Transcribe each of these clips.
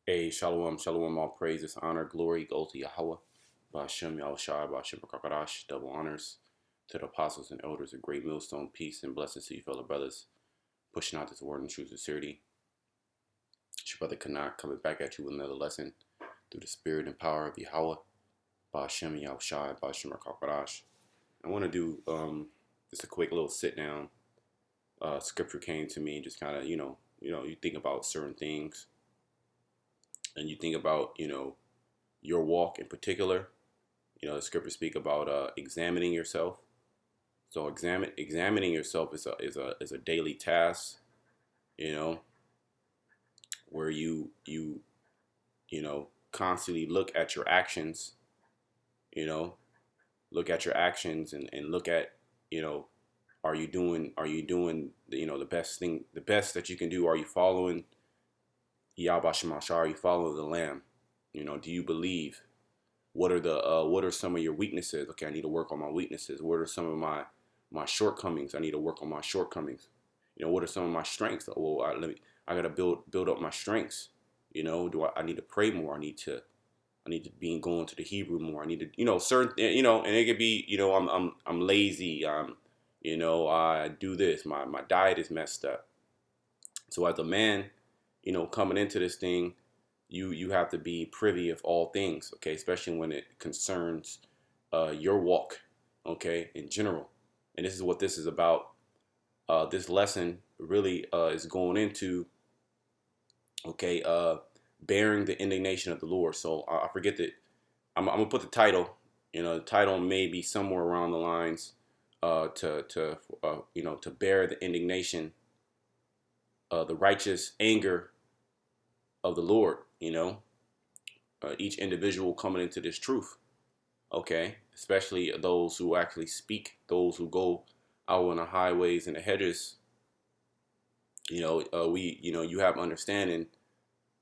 Hey, shalom, shalom, all praises, honor, glory, go to Yahweh. Ba'ashem, Yahushua, Ba'ashem, Kakadash, double honors to the apostles and elders of Great Millstone, peace and blessings to you, fellow brothers, pushing out this word in truth and sincerity. It's your brother Kanak coming back at you with another lesson through the spirit and power of Yahweh. Ba'ashem, Yahushua, Ba'ashem, Kakadash. I want to do just a quick little sit down. Scripture came to me, just kind of, you think about certain things and you think about, your walk in particular. The scriptures speak about examining yourself. So examining yourself is a daily task. You know, where you constantly look at your actions. Look at your actions and look at are you doing the best that you can do? Are you following Yahweh Shemashah? Are you following the Lamb? Do you believe? What are some of your weaknesses? Okay, I need to work on my weaknesses. What are some of my shortcomings? I need to work on my shortcomings. What are some of my strengths? Well, I gotta build up my strengths. I need to pray more? I need to be going to the Hebrew more. I need to, certain, and it could be, I'm lazy. I do this. My diet is messed up. So as a man, coming into this thing, you have to be privy of all things, okay, especially when it concerns your walk, okay, in general. And this is what this is about. This lesson really is going into, okay, bearing the indignation of the Lord. So I forget that I'm gonna put the title. The title may be somewhere around the lines to bear the indignation, the righteous anger of the Lord. Each individual coming into this truth, okay, especially those who actually speak, those who go out on the highways and the hedges. You have understanding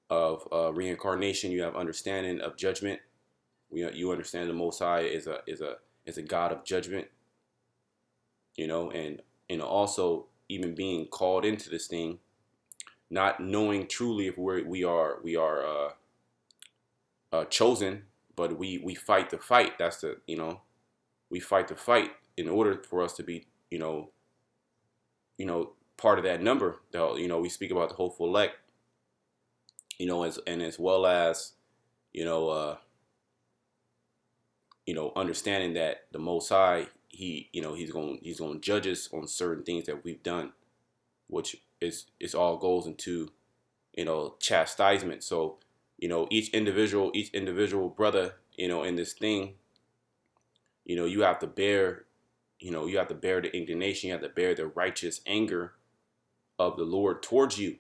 of reincarnation. You have understanding of judgment. You understand the Most High is a God of judgment. And also even being called into this thing, not knowing truly if we are chosen, but we fight the fight. That's we fight the fight in order for us to be part of that number. We speak about the hopeful elect, as well as you know uh, understanding that the Most High, he's going to judge us on certain things that we've done, which is all goes into chastisement. So each individual brother in this thing, you have to bear the indignation. You have to bear the righteous anger of the Lord towards you.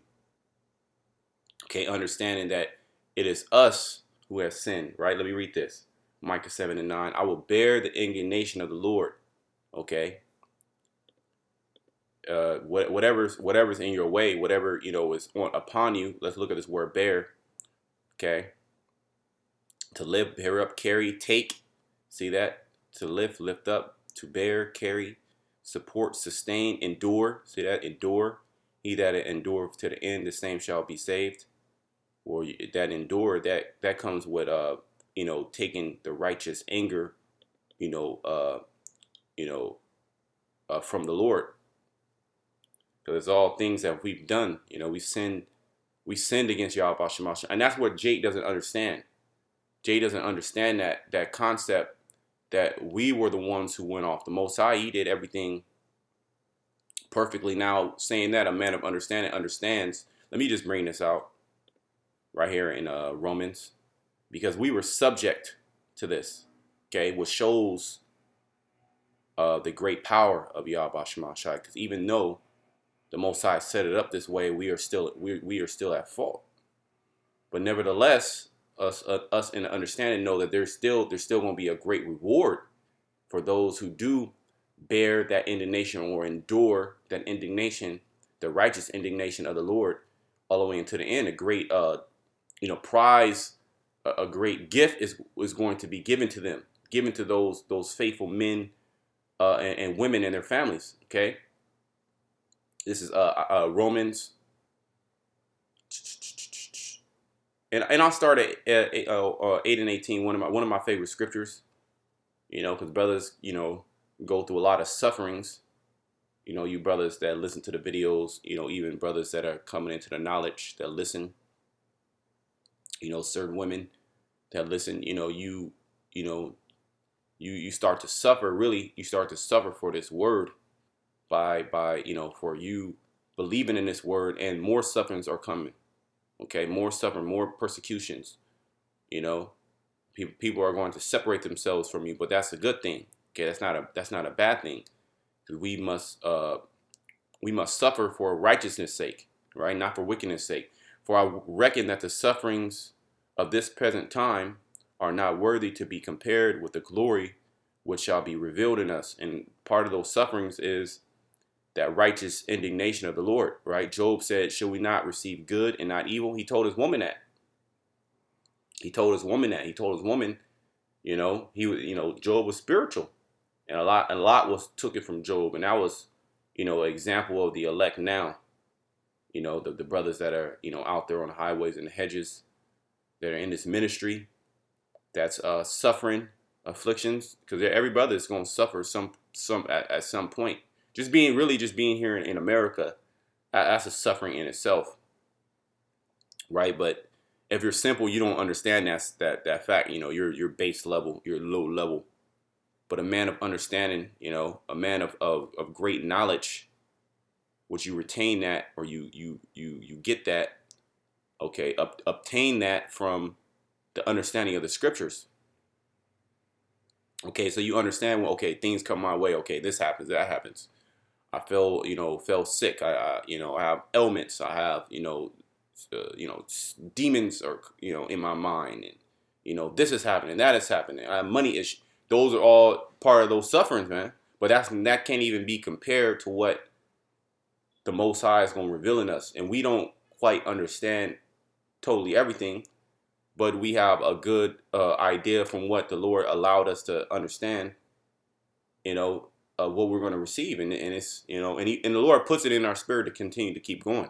Okay, understanding that it is us who have sinned. Right. Let me read this. Micah 7:9. I will bear the indignation of the Lord. Okay. Whatever's in your way, whatever is upon you. Let's look at this word bear. Okay. To live, bear up, carry, take. See that? To lift up, to bear, carry, support, sustain, endure. See that? Endure. He that endure to the end, the same shall be saved. Or that endure, that comes with taking the righteous anger, from the Lord. Because it's all things that we've done. We sinned against Yahweh Shemash. And that's what Jake doesn't understand. Jay doesn't understand that concept, that we were the ones who went off. The Most High, he did everything perfectly. Now, saying that, a man of understanding understands. Let me just bring this out right here in Romans, because we were subject to this, okay, which shows the great power of Yahweh Shemashai. Because even though the Most High set it up this way, we are still at fault. But nevertheless, us in the understanding know that there's still going to be a great reward for those who do bear that indignation or endure that indignation, the righteous indignation of the Lord, all the way into the end. A great prize, a great gift is going to be given to them, given to those faithful men and women and their families. Okay, this is Romans. and I'll start at 8 and 18. One of my favorite scriptures. Because brothers, go through a lot of sufferings. You brothers that listen to the videos, even brothers that are coming into the knowledge that listen. Certain women that listen. You start to suffer. Really, you start to suffer for this word by for you believing in this word, and more sufferings are coming. Okay, more suffering, more persecutions. People are going to separate themselves from you, but that's a good thing. Okay, that's not a bad thing, because we must suffer for righteousness' sake, right? Not for wickedness' sake. For I reckon that the sufferings of this present time are not worthy to be compared with the glory which shall be revealed in us. And part of those sufferings is that righteous indignation of the Lord, right? Job said, "Shall we not receive good and not evil?" He told his woman that. He told his woman, Job was spiritual, and a lot was took it from Job, and that was, an example of the elect now. The brothers that are, out there on the highways and the hedges, that are in this ministry, that's suffering afflictions, because every brother is going to suffer some at some point. Just being here in America, that's a suffering in itself, right? But if you're simple, you don't understand that fact. You're base level, you're low level. But a man of understanding, a man of great knowledge, which you retain that, or you get that, okay, obtain that from the understanding of the scriptures. Okay, so you understand, well, okay, things come my way. Okay, this happens, that happens. I fell sick. I have ailments. I have, demons are, in my mind, and, this is happening, that is happening. I have money issues. Those are all part of those sufferings, man. But that can't even be compared to what the Most High is going to reveal in us. And we don't quite understand totally everything, but we have a good idea from what the Lord allowed us to understand, what we're going to receive. And it's, and the Lord puts it in our spirit to continue to keep going.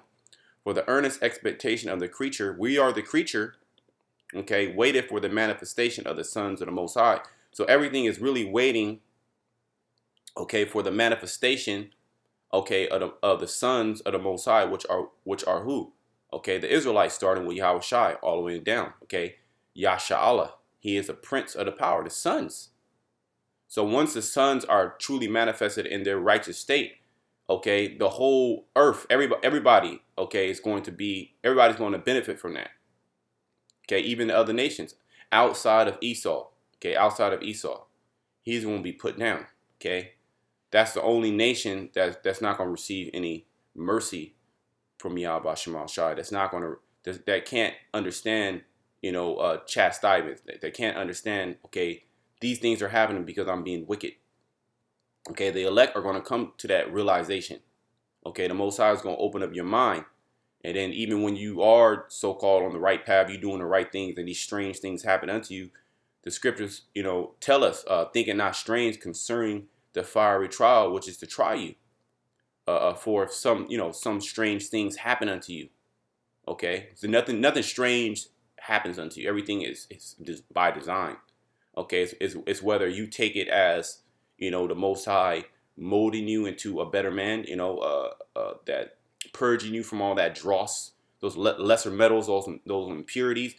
For the earnest expectation of the creature, we are the creature, okay, waited for the manifestation of the sons of the Most High. So everything is really waiting, okay, for the manifestation, okay, of the sons of the Most High, which are who? Okay, the Israelites, starting with Yahweh Shai all the way down. Okay, Yasha'Allah, he is a prince of the power, the sons. So once the sons are truly manifested in their righteous state, okay, the whole earth, everybody, okay, everybody's going to benefit from that. Okay, even the other nations outside of Esau. Okay, outside of Esau, he's going to be put down. Okay, that's the only nation that's not going to receive any mercy from Yahweh Shema Shai. That's not going to, that can't understand, chastisement. They can't understand, okay, these things are happening because I'm being wicked. Okay, the elect are going to come to that realization. Okay, the Most High is going to open up your mind. And then even when you are so-called on the right path, you're doing the right things, and these strange things happen unto you, the scriptures, tell us, thinking not strange concerning the fiery trial, which is to try you. For some strange things happen unto you. Okay, so nothing strange happens unto you. Everything is just by design. Okay, it's whether you take it as, the Most High molding you into a better man, that purging you from all that dross, those lesser metals, those impurities.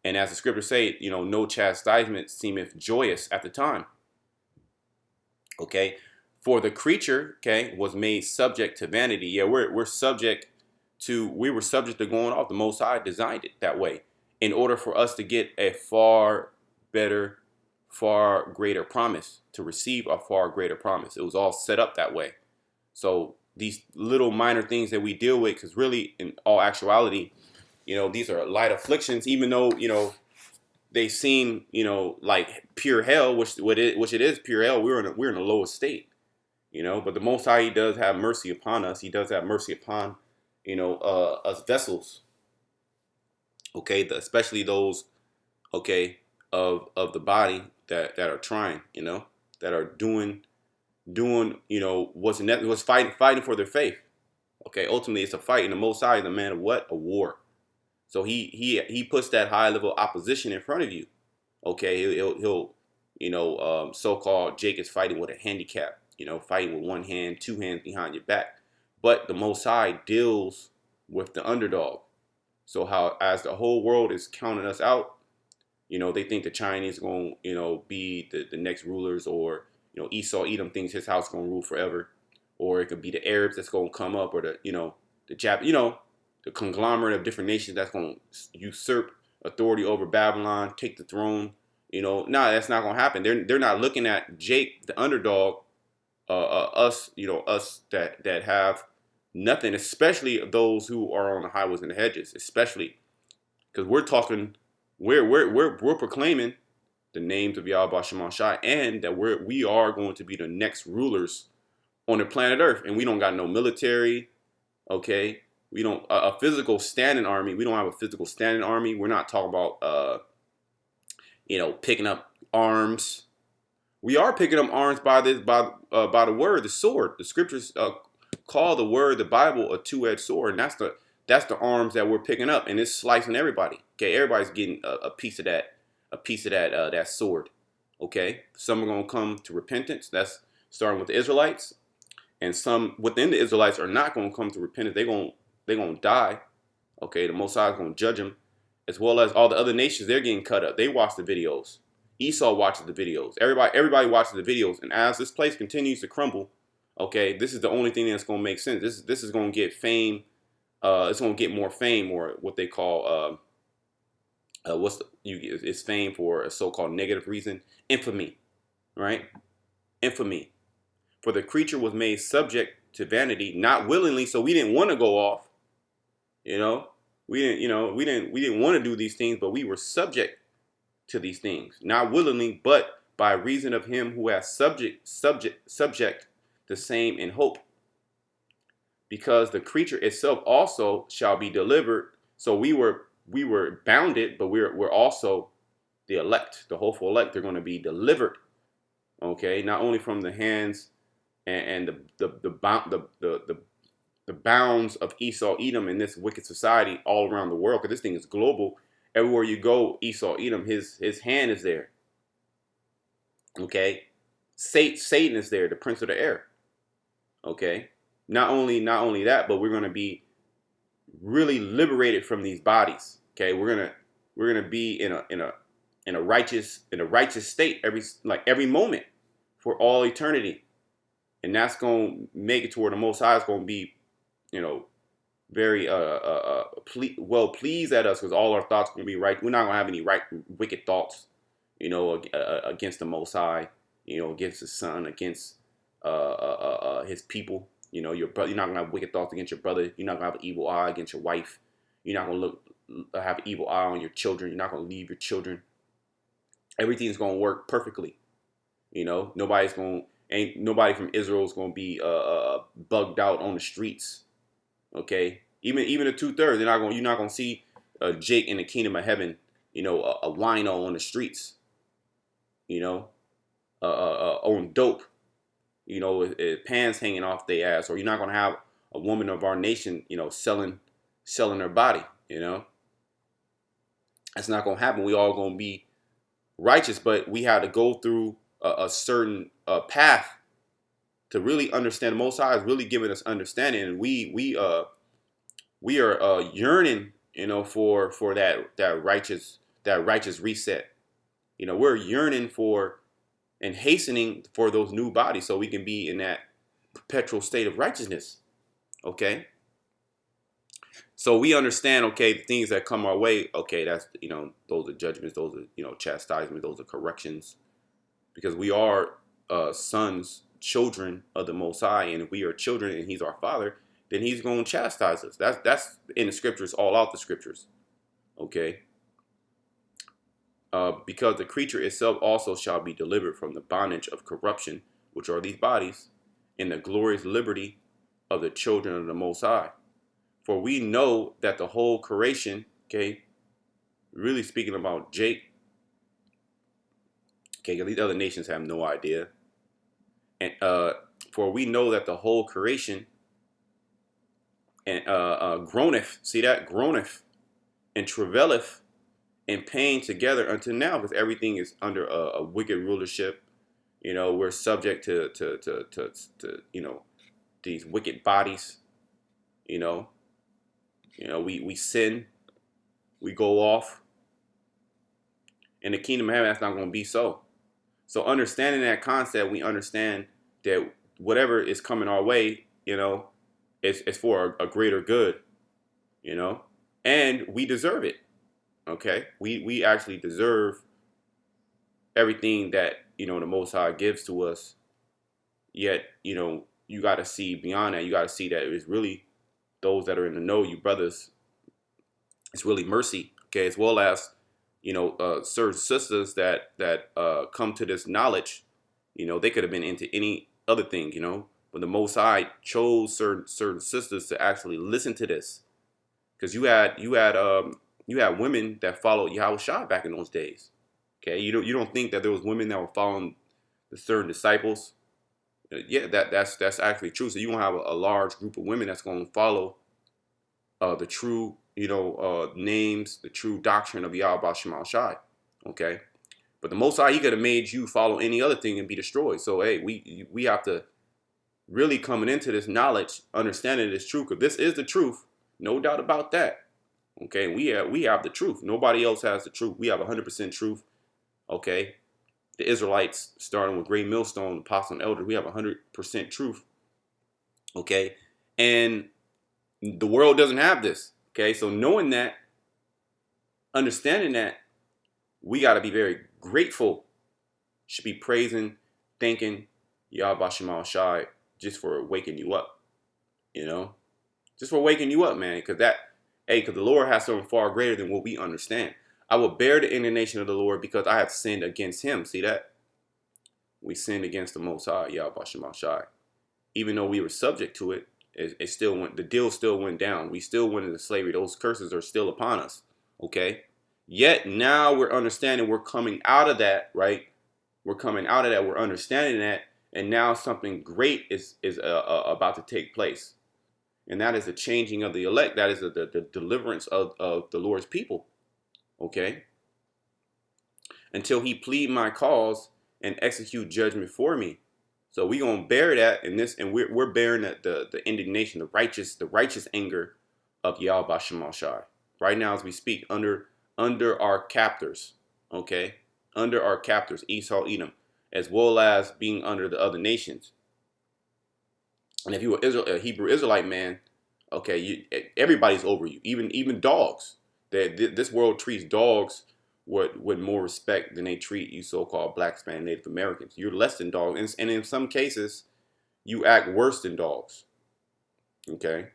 And as the scriptures say, no chastisement seemeth joyous at the time. Okay, for the creature, okay, was made subject to vanity. Yeah, we were subject to going off. The Most High designed it that way in order for us to get a far better, far greater promise, to receive a far greater promise. It was all set up that way. So these little minor things that we deal with, because really, in all actuality, these are light afflictions, even though, they seem, like pure hell, which it is pure hell. We're in the lowest state, but the Most High, he does have mercy upon us. He does have mercy upon, us vessels. Okay, especially those, okay, of the body that are trying, that are doing, what's fighting for their faith. Okay, ultimately it's a fight, and the Most High is a man of what? A war. So he puts that high level opposition in front of you. Okay, he'll so-called Jake is fighting with a handicap, fighting with one hand, two hands behind your back. But the Most High deals with the underdog. So how as the whole world is counting us out, they think the Chinese are going to be the next rulers, or Esau Edom thinks his house is going to rule forever, or it could be the Arabs that's going to come up, or the the conglomerate of different nations that's going to usurp authority over Babylon, take the throne. That's not going to happen. They're not looking at Jake, the underdog, us, us that have nothing, especially those who are on the highways and the hedges, especially because we're proclaiming the names of Yahweh Shema Shai, and that we are going to be the next rulers on the planet Earth, and we don't got no military, okay? We don't a physical standing army. We don't have a physical standing army. We're not talking about picking up arms. We are picking up arms by the word, the sword. The scriptures call the word, the Bible, a two-edged sword, and that's the arms that we're picking up, and it's slicing everybody. Okay, everybody's getting a piece of that sword. Okay, some are gonna come to repentance. That's starting with the Israelites, and some within the Israelites are not gonna come to repentance. They're gonna die. Okay, the Most High is gonna judge them, as well as all the other nations. They're getting cut up. They watch the videos. Esau watches the videos. Everybody watches the videos, and as this place continues to crumble, okay, this is the only thing that's gonna make sense. This is gonna get fame. It's gonna get more fame, or what they call it's fame for a so-called negative reason, infamy, right? Infamy. For the creature was made subject to vanity, not willingly. So we didn't want to go off, we didn't want to do these things, but we were subject to these things, not willingly, but by reason of him who has subject the same in hope. Because the creature itself also shall be delivered. So we were bounded, but we're also the elect, the hopeful elect. They're going to be delivered, okay, not only from the hands and the bounds of Esau Edom in this wicked society all around the world, because this thing is global. Everywhere you go, Esau Edom, his hand is there. Okay, Satan is there, the prince of the air. Okay, not only that, but we're going to be really liberated from these bodies. Okay, we're gonna be in a righteous state every moment for all eternity, and that's gonna make it to where the Most High is gonna be, very well pleased at us, because all our thoughts are gonna be right. We're not gonna have any wicked thoughts, against the Most High, against His Son, against His people. Your brother. You're not gonna have wicked thoughts against your brother. You're not gonna have an evil eye against your wife. You're not gonna have an evil eye on your children. You're not gonna leave your children. Everything's gonna work perfectly. Ain't nobody from Israel is gonna be bugged out on the streets. Okay, even the 2/3, you're not gonna see Jake in the kingdom of heaven. A wino on the streets. On dope. Pants hanging off their ass, or you're not gonna have a woman of our nation, selling her body. That's not gonna happen. We all gonna be righteous, but we had to go through a certain path to really understand. The Most High is really giving us understanding, and we are yearning, for that righteous reset. We're yearning for and hastening for those new bodies, so we can be in that perpetual state of righteousness. Okay. So we understand, okay, the things that come our way, okay, that's, those are judgments, those are, chastisement, those are corrections, because we are sons, children of the Most High, and if we are children and He's our Father, then He's going to chastise us. That's in the scriptures, all out the scriptures. Okay. Because the creature itself also shall be delivered from the bondage of corruption, which are these bodies, in the glorious liberty of the children of the Most High. For we know that the whole creation, okay, really speaking about Jake, okay, because these other nations have no idea. And for we know that the whole creation and groaneth, see that? Groaneth and travaileth in pain together until now, because everything is under a wicked rulership. We're subject to these wicked bodies. You know, we sin, we go off. In the kingdom of heaven, that's not going to be so. So understanding that concept, we understand that whatever is coming our way, it's for a greater good, and we deserve it. Okay, we actually deserve everything that the Most High gives to us. Yet, you got to see beyond that. You got to see that it's really those that are in the know, you brothers. It's really mercy, okay, as well as certain sisters that come to this knowledge. They could have been into any other thing, but the Most High chose certain sisters to actually listen to this, because you had women that followed Yahweh Shai back in those days. Okay, you don't think that there was women that were following the certain disciples? Yeah, that's actually true. So you gonna have a large group of women that's gonna follow the true names, the true doctrine of Yahweh Shema Shai. Okay, but the Most High, He could have made you follow any other thing and be destroyed. So hey, we have to really coming into this knowledge, understanding this truth, because this is the truth, no doubt about that. Okay, we have the truth. Nobody else has the truth. We have 100% truth. Okay, the Israelites, starting with Great Millstone, Apostle and Elder, we have 100% truth. Okay, and the world doesn't have this. Okay, so knowing that, understanding that, we got to be very grateful. Should be praising, thanking Yahweh Shema Shai just for waking you up. Just for waking you up, man. Because the Lord has something far greater than what we understand. I will bear the indignation of the Lord because I have sinned against Him. See that? We sinned against the Most High, Yahweh Shema Shai. Even though we were subject to it, it still went. The deal still went down. We still went into slavery. Those curses are still upon us. Okay. Yet now we're understanding. We're coming out of that, right? We're coming out of that. We're understanding that, and now something great is about to take place, and that is the changing of the elect. That is the deliverance of the Lord's people. Okay. Until He plead my cause and execute judgment for me. So we're gonna bear that in this, and we're bearing the indignation, the righteous anger of Yahweh Shema Shai. Right now as we speak, under our captors, okay? Under our captors, Esau, Edom, as well as being under the other nations. And if you were a Hebrew Israelite man, okay, everybody's over you, even dogs. This world treats dogs with more respect than they treat you so-called Black, Hispanic, Native Americans. You're less than dogs, and in some cases, you act worse than dogs. Okay?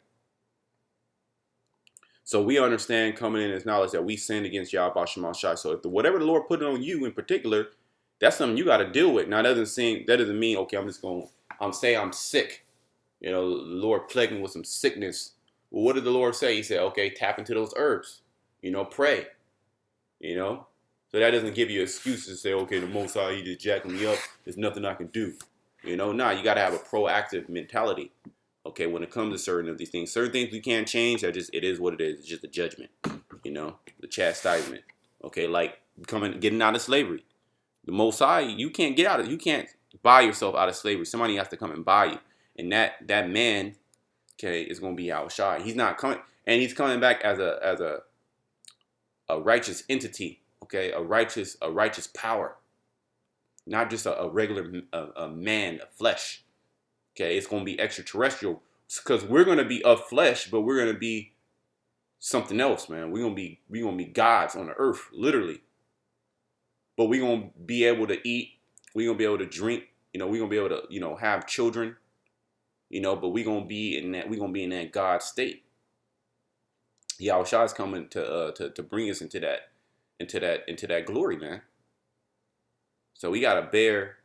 So we understand coming in this knowledge that we sinned against Yahweh Shema Shai. So if whatever the Lord put on you in particular, that's something you got to deal with. Now that doesn't mean, okay, I'm sick. The Lord plagued me with some sickness. Well, what did the Lord say? He said, okay, tap into those herbs. Pray. So that doesn't give you excuses to say, okay, the Most High, He just jacking me up. There's nothing I can do. Nah, you got to have a proactive mentality. Okay, when it comes to certain of these things, certain things we can't change. It is what it is. It's just a judgment. The chastisement. Okay, like getting out of slavery. The Most High, you can't get out of. You can't buy yourself out of slavery. Somebody has to come and buy you, and that man, okay, is going to be Yahweh Shai. He's not coming, and He's coming back as a righteous entity. Okay, a righteous power, not just a regular man of flesh. Okay, it's going to be extraterrestrial, because we're going to be of flesh, but we're going to be something else, man. We're going to be gods on the earth, literally. But we're going to be able to eat. We're going to be able to drink. We're going to be able to, have children. But we're going to be in that God state. Yahweh Shai is coming to bring us into that glory, man. So we gotta bear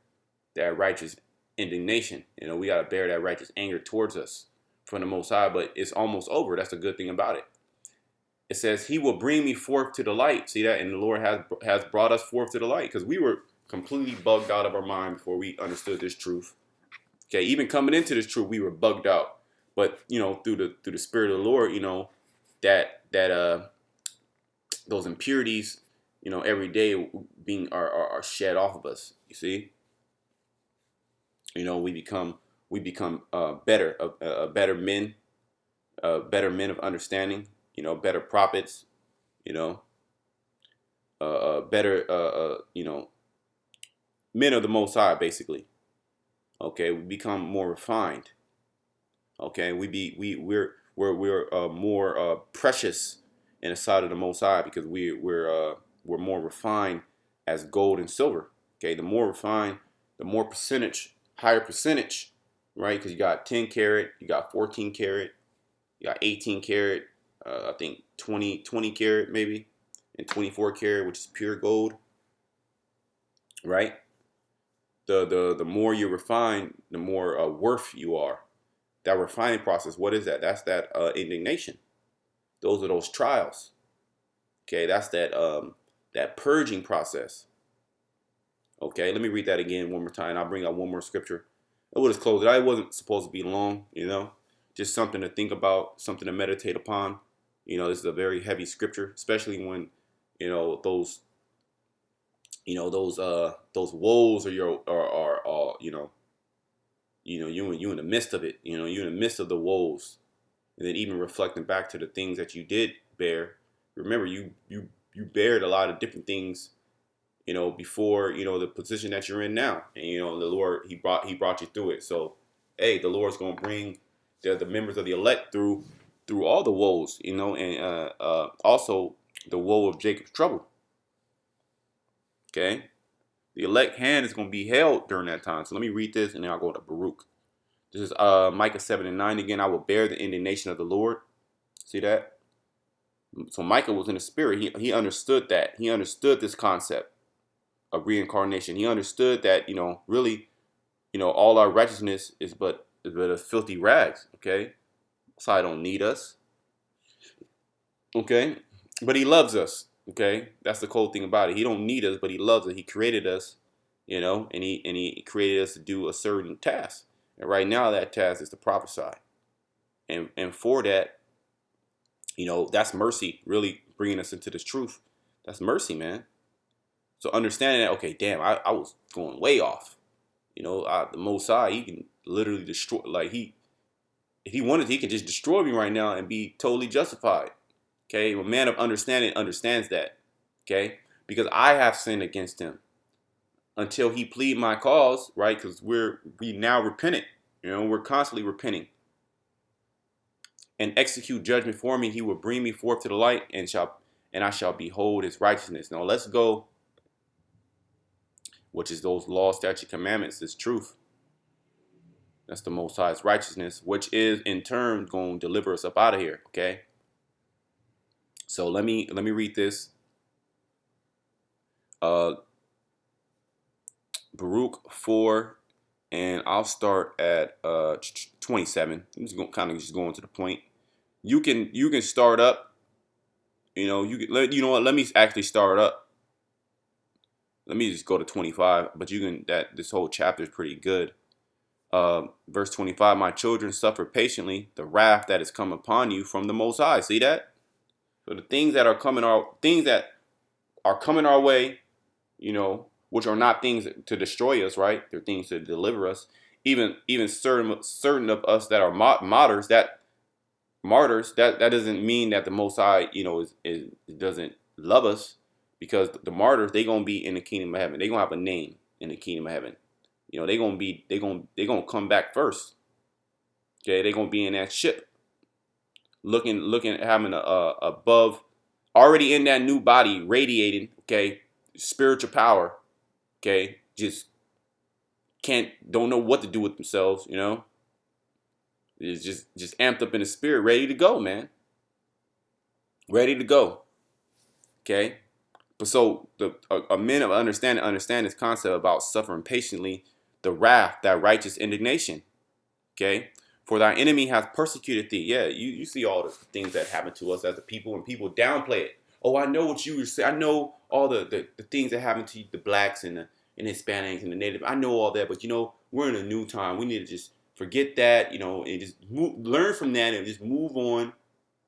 that righteous indignation. We gotta bear that righteous anger towards us from the Most High. But it's almost over. That's the good thing about it. It says He will bring me forth to the light. See that? And the Lord has brought us forth to the light, because we were completely bugged out of our mind before we understood this truth. Okay, even coming into this truth, we were bugged out. But through the Spirit of the Lord, that those impurities, every day being are shed off of us. You see, we become better men of understanding. Better prophets. You know, better men of the Most High, basically. Okay, we become more refined. Okay, we're more precious in the sight of the Most High because we're more refined as gold and silver. Okay, the more refined, the more percentage, higher percentage, right? Because you got 10 karat, you got 14 karat, you got 18 karat, I think 20 karat maybe, and 24 karat, which is pure gold, right? The more you refine, the more worth you are. That refining process, what is that? That's that indignation. Those are those trials. Okay, that's that purging process. Okay, let me read that again one more time. I'll bring out one more scripture. We'll just close it. It wasn't supposed to be long, just something to think about, something to meditate upon. This is a very heavy scripture, especially when those those woes are you in the midst of it. You're in the midst of the woes, and then even reflecting back to the things that you did bear. Remember, you bared a lot of different things, before the position that you're in now, and the Lord he brought you through it. So, hey, the Lord's gonna bring the members of the elect through all the woes, and also the woe of Jacob's trouble. Okay. The elect hand is going to be held during that time. So let me read this and then I'll go to Baruch. This is Micah 7:9 again. I will bear the indignation of the Lord. See that? So Micah was in the spirit. He understood that. He understood this concept of reincarnation. He understood that, really, all our righteousness is but a filthy rags. Okay. So I don't need us. Okay. But he loves us. Okay, that's the cool thing about it. He don't need us, but he loves us. He created us, and he created us to do a certain task. And right now, that task is to prophesy. And for that, that's mercy. Really bringing us into this truth. That's mercy, man. So understanding that, okay, damn, I was going way off. The Most High, he can literally destroy. Like if he wanted, he can just destroy me right now and be totally justified. Okay, a man of understanding understands that. Okay, because I have sinned against him. Until he plead my cause, right? Because we now repentant. We're constantly repenting. And execute judgment for me. He will bring me forth to the light, and I shall behold his righteousness. Now let's go. Which is those laws, statutes, commandments, this truth. That's the Most High's righteousness, which is in turn going to deliver us up out of here. Okay. So let me read this. Baruch 4, and I'll start at 27. I'm just going to the point. You can start up. You know what? Let me actually start up. Let me just go to 25. But this whole chapter is pretty good. Verse 25. My children suffer patiently the wrath that is come upon you from the Most High. See that? So the things that are coming our way, which are not things to destroy us, right? They're things to deliver us. Even certain of us that are martyrs, that doesn't mean that the Most High, doesn't love us, because the martyrs, they gonna be in the kingdom of heaven. They gonna have a name in the kingdom of heaven. They gonna come back first. Okay, they gonna be in that ship. Looking at having above, already in that new body, radiating, okay, spiritual power, okay, just don't know what to do with themselves, It's just amped up in the spirit, ready to go, man. Ready to go. Okay? But so a men of understand this concept about suffering patiently the wrath, that righteous indignation. Okay? For thy enemy has persecuted thee. Yeah, you see all the things that happen to us as a people, and people downplay it. Oh, I know what you were saying. I know all the things that happen to the blacks and Hispanics and the native. I know all that, but we're in a new time. We need to just forget that, and just learn from that and just move on,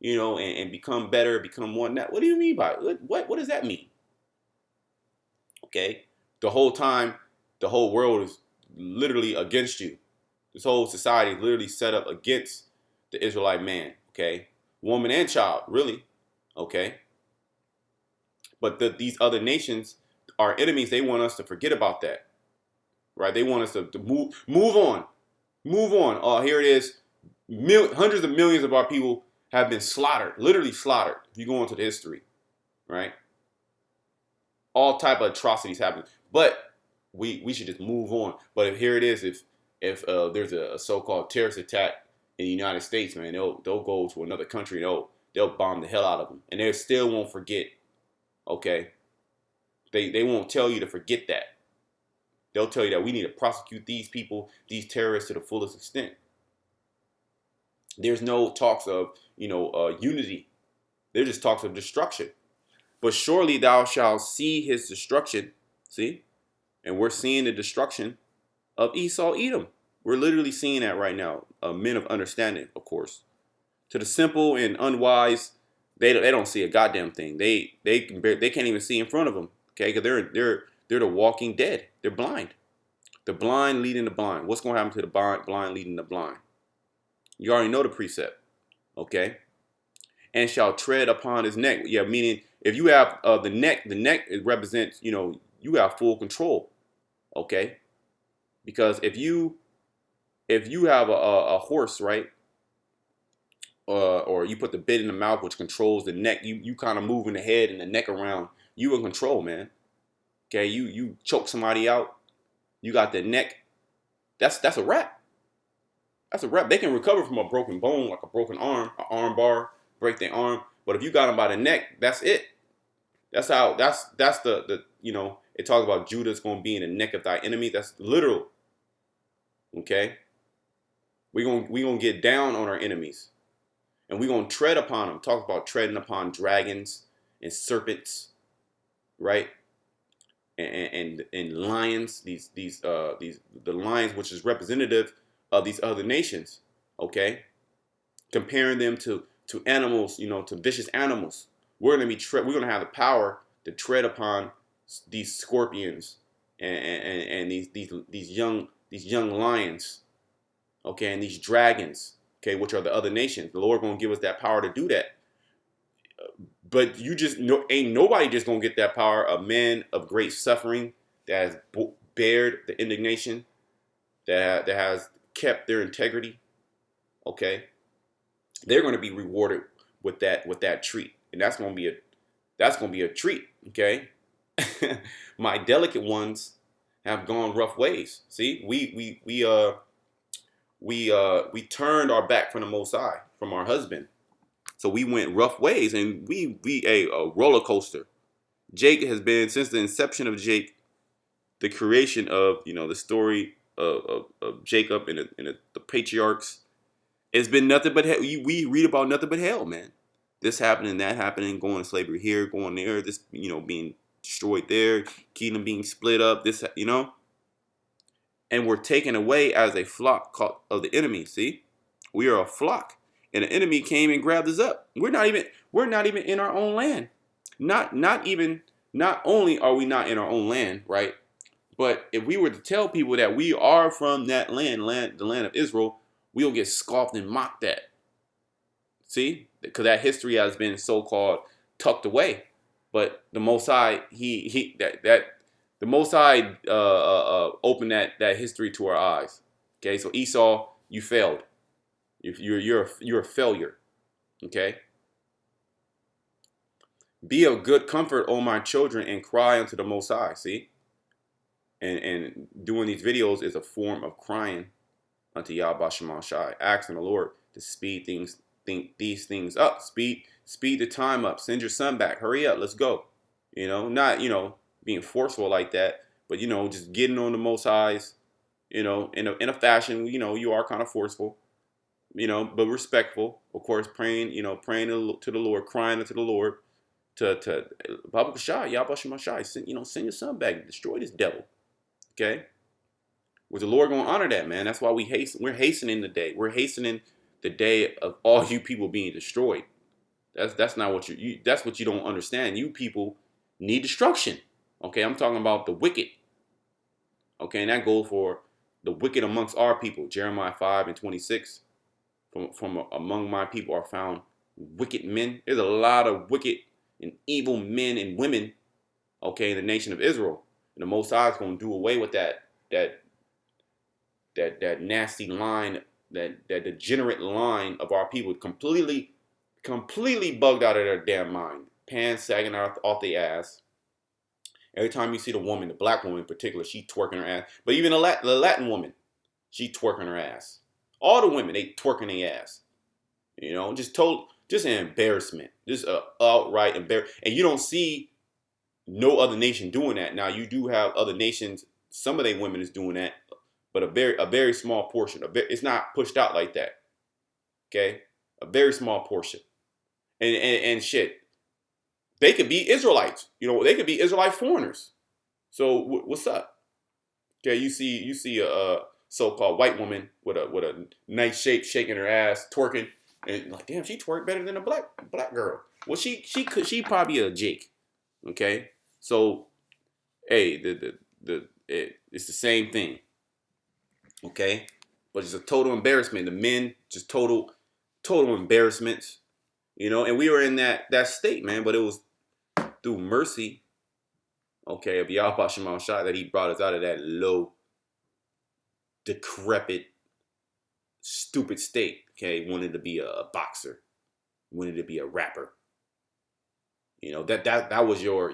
and become better, become one. What do you mean by it? What does that mean? Okay, the whole time, the whole world is literally against you. This whole society is literally set up against the Israelite man. Okay, woman and child, really. Okay, but these other nations, our enemies, they want us to forget about that, right? They want us to move on, move on. Oh, here it is. Hundreds of millions of our people have been slaughtered, literally slaughtered. If you go into the history, right? All type of atrocities happen, but we should just move on. But if here it is, if there's a so-called terrorist attack in the United States, man, they'll go to another country, they'll bomb the hell out of them, and they still won't forget. Okay, they won't tell you to forget that. They'll tell you that we need to prosecute these people, these terrorists, to the fullest extent. There's no talks of unity. There's just talks of destruction. But surely thou shalt see his destruction. See? And we're seeing the destruction of Esau, Edom. We're literally seeing that right now. Men of understanding, of course. To the simple and unwise, they don't see a goddamn thing. They can't even see in front of them. Okay, because they're the walking dead. They're blind. The blind leading the blind. What's going to happen to the blind leading the blind? You already know the precept. Okay. And shall tread upon his neck. Yeah, meaning if you have the neck it represents, you have full control. Okay. Because if you have a horse, right, or you put the bit in the mouth, which controls the neck, you kind of moving the head and the neck around, you in control, man. Okay, you choke somebody out, you got the neck, that's a wrap. That's a wrap. They can recover from a broken bone, like a broken arm, an arm bar, break their arm. But if you got them by the neck, that's it. That's the it talks about Judah's going to be in the neck of thy enemy. That's literal. Okay? We're going to get down on our enemies. And we're going to tread upon them. Talk about treading upon dragons and serpents, right? And lions, the lions, which is representative of these other nations, okay? Comparing them to animals, to vicious animals. We're gonna have the power to tread upon these scorpions and these young lions, okay, and these dragons, okay, which are the other nations. The Lord gonna give us that power to do that. But ain't nobody just gonna get that power. A man of great suffering that has bared the indignation, that has kept their integrity, okay, they're going to be rewarded with that treat, and that's going to be a treat, okay. My delicate ones have gone rough ways. See, we turned our back from the Most High, from our husband, so we went rough ways, and we a roller coaster. Jake has been, since the inception of Jake, the creation of the story of Jacob and the patriarchs. It's been nothing but hell. We read about nothing but hell, man. This happening, that happening, going to slavery here, going there, this being destroyed there, kingdom being split up, this and we're taken away as a flock of the enemy. See, we are a flock, and the enemy came and grabbed us up. We're not even in our own land. Not only are we not in our own land, right? But if we were to tell people that we are from that land, the land of Israel, we'll get scoffed and mocked at. See? Because that history has been so-called tucked away. But the Most High, the Most High opened that history to our eyes. Okay, so Esau, you failed. You're a failure. Okay? Be of good comfort, O my children, and cry unto the Most High. See? And doing these videos is a form of crying unto Yahweh Shema Shai, asking the Lord to speed these things up, speed the time up, send your son back, hurry up, let's go. Not being forceful like that, but just getting on the Most High's, in a fashion, you are kind of forceful, but respectful, of course, praying to the Lord, crying unto the Lord, to Baba Shai, Yahweh Shema Shai, send your son back, destroy this devil. Okay, was the Lord going to honor that, man? That's why we're hastening the day. We're hastening the day of all you people being destroyed. That's not what that's what you don't understand. You people need destruction. Okay, I'm talking about the wicked. Okay, and that goes for the wicked amongst our people. Jeremiah 5:26. From among my people are found wicked men. There's a lot of wicked and evil men and women, okay, in the nation of Israel. And the Most High is going to do away with that nasty line, that degenerate line of our people, completely bugged out of their damn mind, pants sagging out off their ass. Every time you see the woman, the black woman in particular, she twerking her ass. But even the Latin woman, she twerking her ass. All the women, they twerking their ass. You know, just an embarrassment. Just outright embarrassment. And you don't see no other nation doing that. Now, you do have other nations, some of their women is doing that, but a very small portion. It's not pushed out like that. Okay? A very small portion. And shit, they could be Israelites. You know, they could be Israelite foreigners. So what's up? Okay, you see a so-called white woman with a nice shape, shaking her ass, twerking, and like, damn, she twerked better than a black girl. Well, she probably a Jake. Okay, so hey, it's the same thing. Okay, but it's a total embarrassment. The men just total embarrassments. You know, and we were in that state, man. But it was through mercy, okay, of Yahweh Shema Shai that He brought us out of that low, decrepit, stupid state. Okay, wanted to be a boxer, wanted to be a rapper. You know, that was your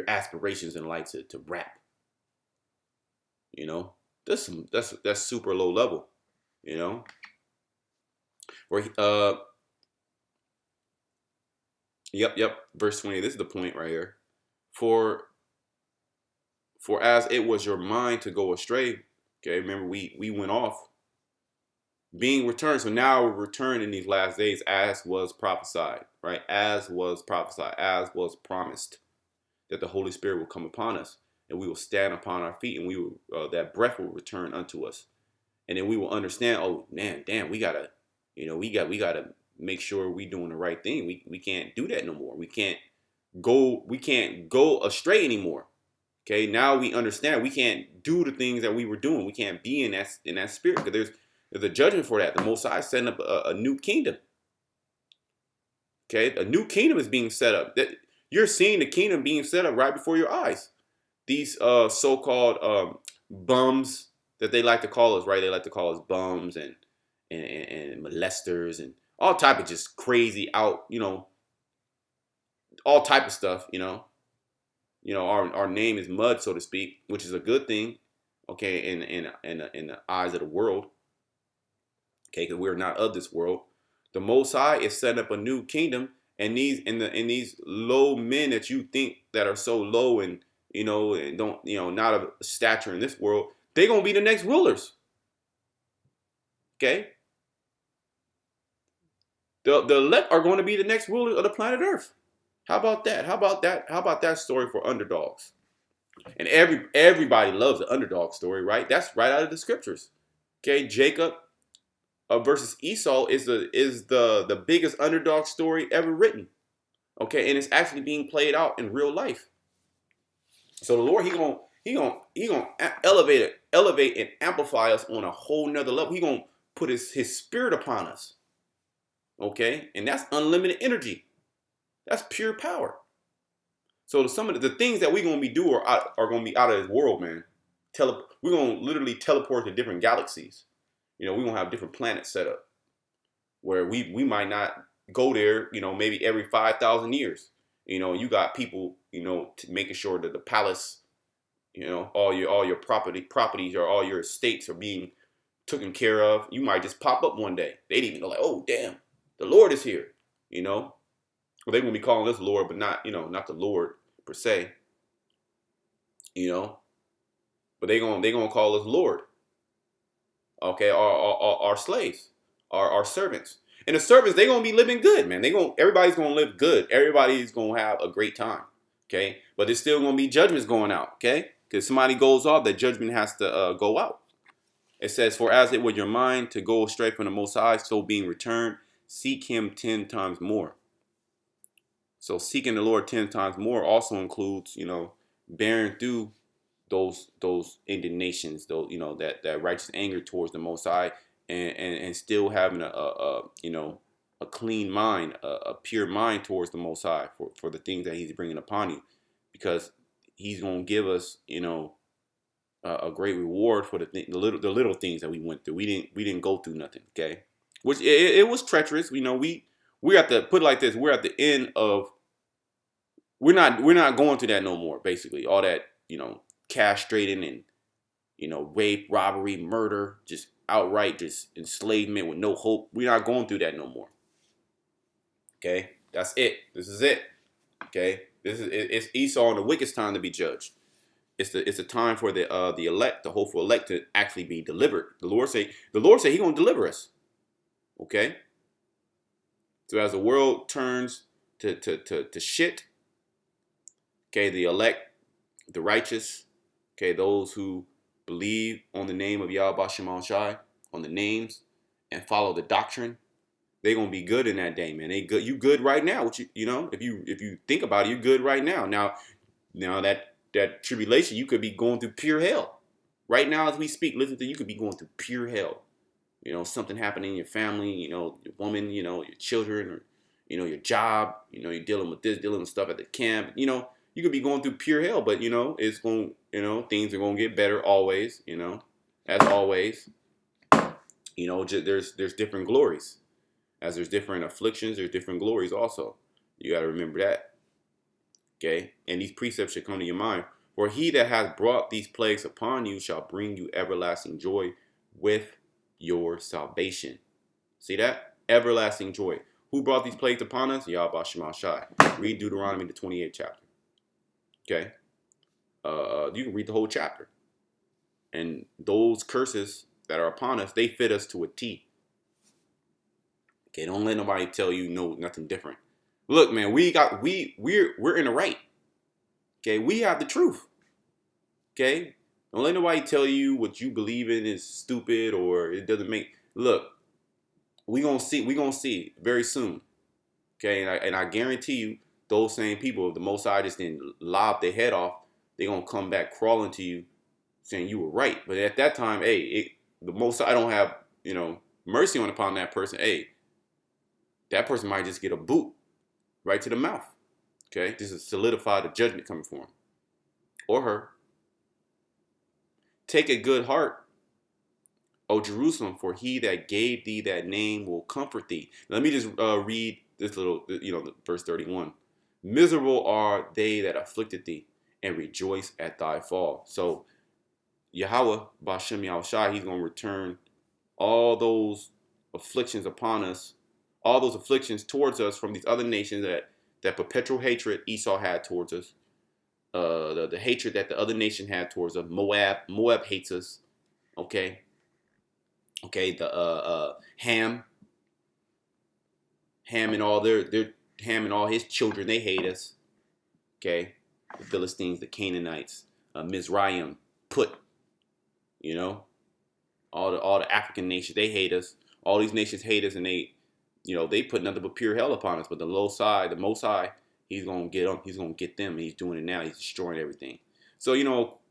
aspirations in life to rap. You know, that's super low level. You know, where Yep. Verse 20. This is the point right here. For as it was your mind to go astray. Okay, remember we went off. Being returned. So now we're returned in these last days as was prophesied. Right? As was prophesied. As was promised. That the Holy Spirit will come upon us. And we will stand upon our feet. And we will that breath will return unto us. And then we will understand, oh man, damn, we gotta make sure we doing the right thing. We can't do that no more. We can't go astray anymore. Okay, now we understand we can't do the things that we were doing. We can't be in that spirit, because there's a judgment for that. The Most High is setting up a new kingdom. Okay, a new kingdom is being set up. That you're seeing the kingdom being set up right before your eyes. These so-called bums that they like to call us, right? They like to call us bums and molesters and all type of just crazy out, all type of stuff, our name is mud, so to speak, which is a good thing, okay, in the eyes of the world, okay, because we're not of this world. The Most High is setting up a new kingdom, and these low men that you think that are so low and and don't not of stature in this world, they're gonna be the next rulers, okay. The elect are going to be the next rulers of the planet Earth. How about that? How about that story for underdogs? And everybody loves the underdog story, right? That's right out of the scriptures. Okay, Jacob versus Esau is the biggest underdog story ever written. Okay, and it's actually being played out in real life. So the Lord, he gonna elevate and amplify us on a whole nother level. He gonna put his spirit upon us. Okay, and that's unlimited energy. That's pure power. So some of the things that we're gonna be doing are gonna be out of this world, man. We're gonna literally teleport to different galaxies. We're gonna have different planets set up where we might not go there. Maybe every 5,000 years. You got people, making sure that the palace, all your properties or all your estates are being taken care of. You might just pop up one day. They'd even know, like, oh damn. The Lord is here, Well, they're going to be calling us Lord, but not, not the Lord per se, But they're going to call us Lord. Okay, our slaves, our servants. And the servants, they're going to be living good, man. Everybody's going to live good. Everybody's going to have a great time, okay? But there's still going to be judgments going out, okay? Because somebody goes off, that judgment has to go out. It says, for as it was your mind to go astray from the Most High, so being returned, seek him 10 times more. So seeking the Lord 10 times more also includes, bearing through those indignations, those, that righteous anger towards the Most High, and still having a clean mind, a pure mind towards the Most High for the things that He's bringing upon you, because He's going to give us, a great reward for the little things that we went through. We didn't go through nothing, okay? Which it was treacherous. We're at the, put it like this, we're at the end of, we're not going through that no more. Basically, all that, castrating and, rape, robbery, murder, just outright just enslavement with no hope. We're not going through that no more. Okay, that's it. This is it. Okay, it's Esau and the wicked's time to be judged. It's a time for the elect, the hopeful elect, to actually be delivered. The Lord said He's gonna deliver us. Okay. So as the world turns to shit, okay, the elect, the righteous, okay, those who believe on the name of Yahweh Shema Shai, on the names, and follow the doctrine, they're gonna be good in that day, man. They good. You good right now. If you think about it, you're good right now. Now that tribulation, you could be going through pure hell. Right now, as we speak, you could be going through pure hell. Something happening in your family, your woman, your children, or, your job, you're dealing with this, dealing with stuff at the camp. You could be going through pure hell, but, it's going, things are going to get better always, as always. There's different glories. As there's different afflictions, there's different glories also. You got to remember that. Okay? And these precepts should come to your mind. For he that has brought these plagues upon you shall bring you everlasting joy with your salvation. See that? Everlasting joy. Who brought these plagues upon us? Yahweh Shema Shai. Read Deuteronomy, the 28th chapter. Okay? You can read the whole chapter. And those curses that are upon us, they fit us to a T. Okay, don't let nobody tell you nothing different. Look, man, we're in the right. Okay, we have the truth. Okay? Don't let nobody tell you what you believe in is stupid or it doesn't make. Look, we're gonna see very soon. Okay, and I guarantee you, those same people, if the Most High just didn't lob their head off, they're gonna come back crawling to you saying you were right. But at that time, the Most High don't have, mercy upon that person. That person might just get a boot right to the mouth. Okay, this is solidify the judgment coming for him or her. Take a good heart, O Jerusalem, for he that gave thee that name will comfort thee. Let me just read this little, verse 31. Miserable are they that afflicted thee, and rejoice at thy fall. So Yahweh, Bashem Yahushai, he's going to return all those afflictions upon us, all those afflictions towards us from these other nations, that perpetual hatred Esau had towards us, the hatred that the other nation had towards us. Moab hates us. Okay, the Ham and all Ham and all his children, they hate us. Okay, the Philistines, the Canaanites, Mizraim, Put, all the African nations, they hate us. All these nations hate us, and they put nothing but pure hell upon us. But the Most High, he's gonna get them. He's gonna get them, and he's doing it now. He's destroying everything. So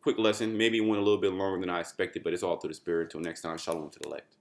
quick lesson. Maybe it went a little bit longer than I expected, but it's all through the Spirit. Until next time, shalom to the elect.